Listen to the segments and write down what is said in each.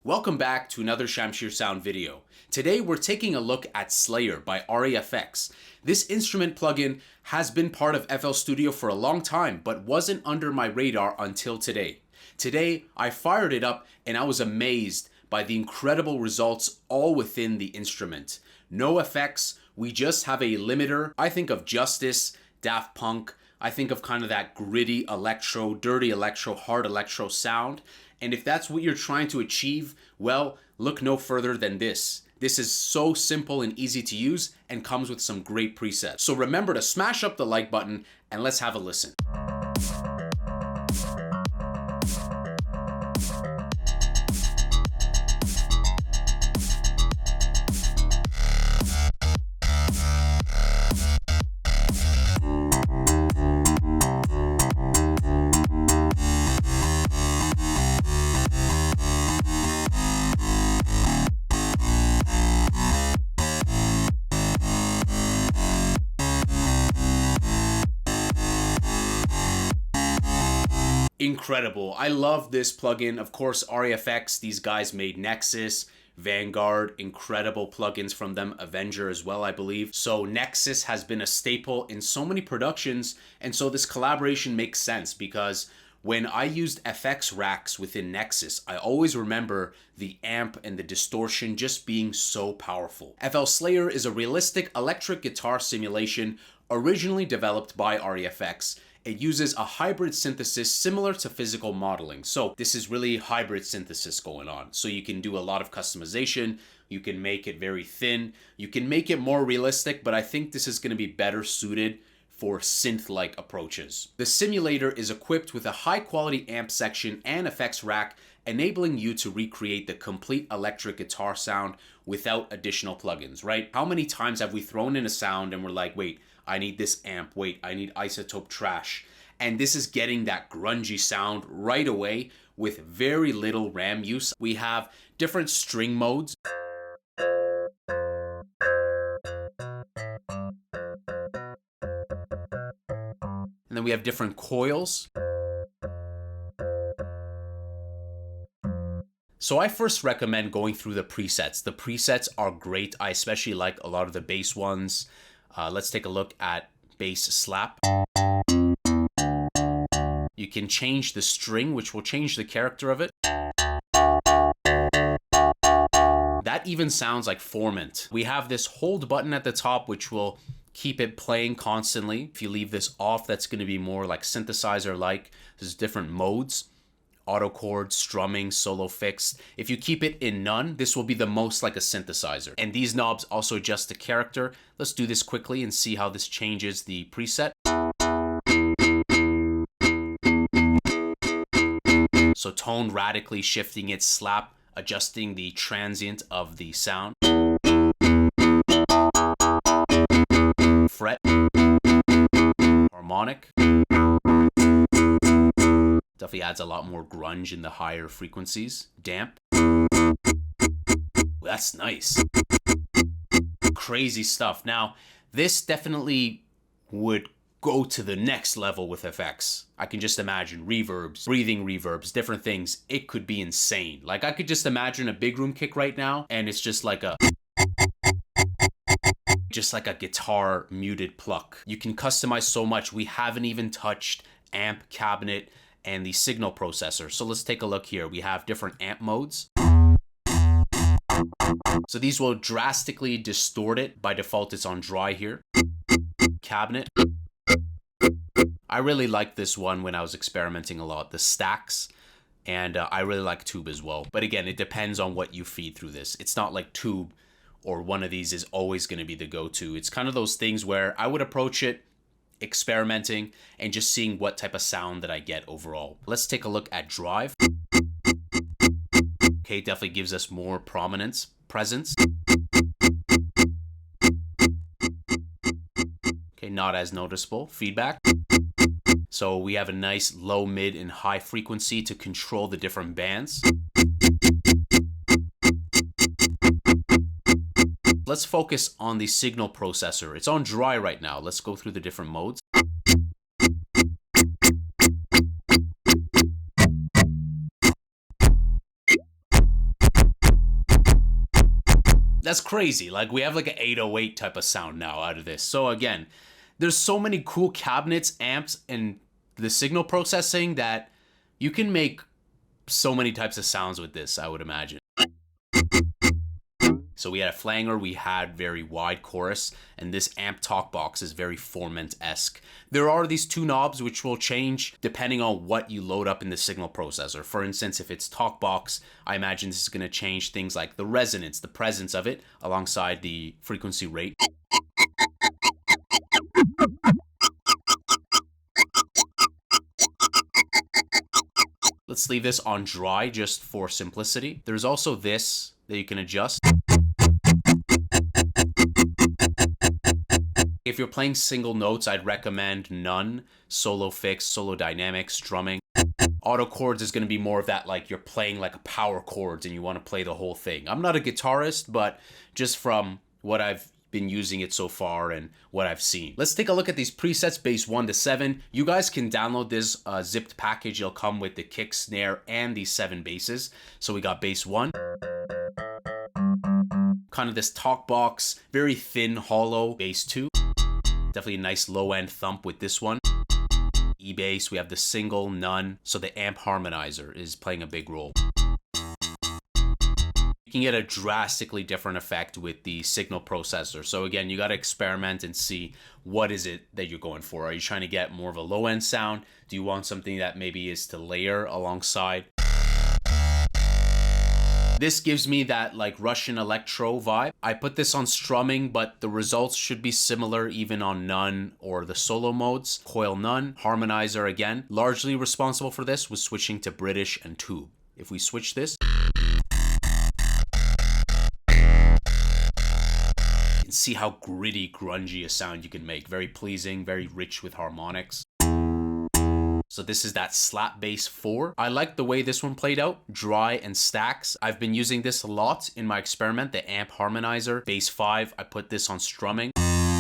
Welcome back to another Shamshir Sound video. Today we're taking a look at Slayer by reFX. This instrument plugin has been part of FL Studio for a long time, but wasn't under my radar until today. Today I fired it up and I was amazed by the incredible results all within the instrument. No effects, we just have a limiter. I think of Justice, Daft Punk, I think of kind of that gritty electro, dirty electro, hard electro sound. And if that's what you're trying to achieve, well, look no further than this. This is so simple and easy to use and comes with some great presets. So remember to smash up the like button and let's have a listen. Incredible. I love this plugin. Of course, reFX, these guys made Nexus, Vanguard, incredible plugins from them, Avenger as well, I believe. So Nexus has been a staple in so many productions, and so this collaboration makes sense because when I used FX racks within Nexus, I always remember the amp and the distortion just being so powerful. FL Slayer is a realistic electric guitar simulation originally developed by reFX. It uses a hybrid synthesis similar to physical modeling. So this is really hybrid synthesis going on. So you can do a lot of customization. You can make it very thin. You can make it more realistic, but I think this is going to be better suited for synth-like approaches. The simulator is equipped with a high-quality amp section and effects rack, enabling you to recreate the complete electric guitar sound without additional plugins, right? How many times have we thrown in a sound and we're like, wait, I need this amp, wait, I need isotope trash. And this is getting that grungy sound right away with very little RAM use. We have different string modes. And then we have different coils. So I first recommend going through the presets. The presets are great. I especially like a lot of the bass ones. Let's take a look at bass slap. You can change the string, which will change the character of it. That even sounds like Formant. We have this hold button at the top, which will keep it playing constantly. If you leave this off, that's going to be more like synthesizer-like. There's different modes. Auto chord, strumming, solo fixed. If you keep it in none, this will be the most like a synthesizer. And these knobs also adjust the character. Let's do this quickly and see how this changes the preset. So tone radically shifting it, slap, adjusting the transient of the sound. Fret. Harmonic. Definitely adds a lot more grunge in the higher frequencies. Damp. That's nice. Crazy stuff. Now, this definitely would go to the next level with effects. I can just imagine reverbs, breathing reverbs, different things. It could be insane. Like I could just imagine a big room kick right now and it's just like a guitar muted pluck. You can customize so much. We haven't even touched amp, cabinet, and the signal processor. So let's take a look here. We have different amp modes. So these will drastically distort it. By default, it's on dry here. Cabinet. I really liked this one when I was experimenting a lot, the StaX. And I really like tube as well. But again, it depends on what you feed through this. It's not like tube or one of these is always going to be the go-to. It's kind of those things where I would approach it experimenting and just seeing what type of sound that I get overall. Let's take a look at drive. Okay, definitely gives us more presence. Okay, not as noticeable. Feedback. So we have a nice low, mid, and high frequency to control the different bands. Let's focus on the signal processor. It's on dry right now. Let's go through the different modes. That's crazy. Like we have like an 808 type of sound now out of this. So again, there's so many cool cabinets, amps, and the signal processing that you can make so many types of sounds with this, I would imagine. So we had a flanger, we had very wide chorus, and this amp Talkbox is very Formant-esque. There are these two knobs which will change depending on what you load up in the signal processor. For instance, if it's Talkbox, I imagine this is going to change things like the resonance, the presence of it, alongside the frequency rate. Let's leave this on dry just for simplicity. There's also this that you can adjust. If you're playing single notes, I'd recommend none, solo fix, solo dynamics, strumming. Auto chords is going to be more of that, like you're playing like a power chords and you want to play the whole thing. I'm not a guitarist, but just from what I've been using it so far and what I've seen. Let's take a look at these presets, bass 1 to 7. You guys can download this zipped package. It'll come with the kick, snare, and these 7 basses. So we got bass 1. Kind of this Talkbox, very thin, hollow. Bass 2. Definitely a nice low-end thump with this one. E-bass, we have the single, none. So the amp harmonizer is playing a big role. You can get a drastically different effect with the signal processor. So again, you got to experiment and see what is it that you're going for. Are you trying to get more of a low-end sound? Do you want something that maybe is to layer alongside? This gives me that like Russian electro vibe. I put this on strumming, but the results should be similar even on none or the solo modes. Coil none, harmonizer again. Largely responsible for this was switching to British and tube. If we switch this, you can see how gritty, grungy a sound you can make. Very pleasing, very rich with harmonics. So this is that slap bass 4. I like the way this one played out, dry and StaX. I've been using this a lot in my experiment, the amp harmonizer. Bass 5, I put this on strumming. I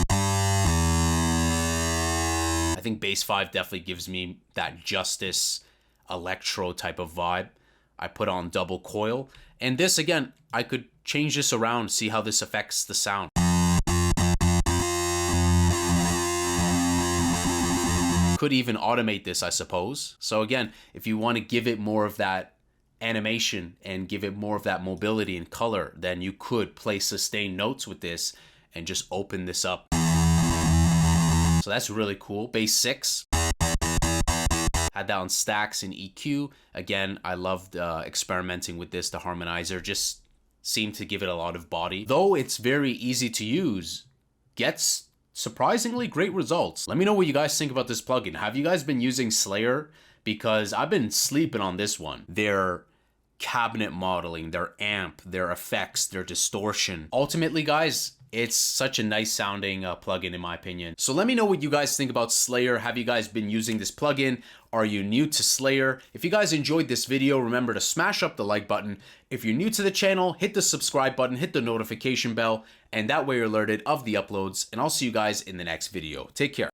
think bass 5 definitely gives me that Justice electro type of vibe. I put on double coil. And this, again, I could change this around, see how this affects the sound. Could even automate this, I suppose. So again, if you want to give it more of that animation and give it more of that mobility and color, then you could play sustained notes with this and just open this up. So that's really cool. Bass 6. Had that on StaX and EQ. Again, I loved experimenting with this. The harmonizer just seemed to give it a lot of body. Though it's very easy to use, gets surprisingly great results. Let me know what you guys think about this plugin. Have you guys been using Slayer? Because I've been sleeping on this one. Their cabinet modeling, their amp, their effects, their distortion. Ultimately, guys, it's such a nice sounding plugin in my opinion. So let me know what you guys think about Slayer. Have you guys been using this plugin? Are you new to Slayer? If you guys enjoyed this video, remember to smash up the like button. If you're new to the channel, hit the subscribe button, hit the notification bell, and that way you're alerted of the uploads. And I'll see you guys in the next video. Take care.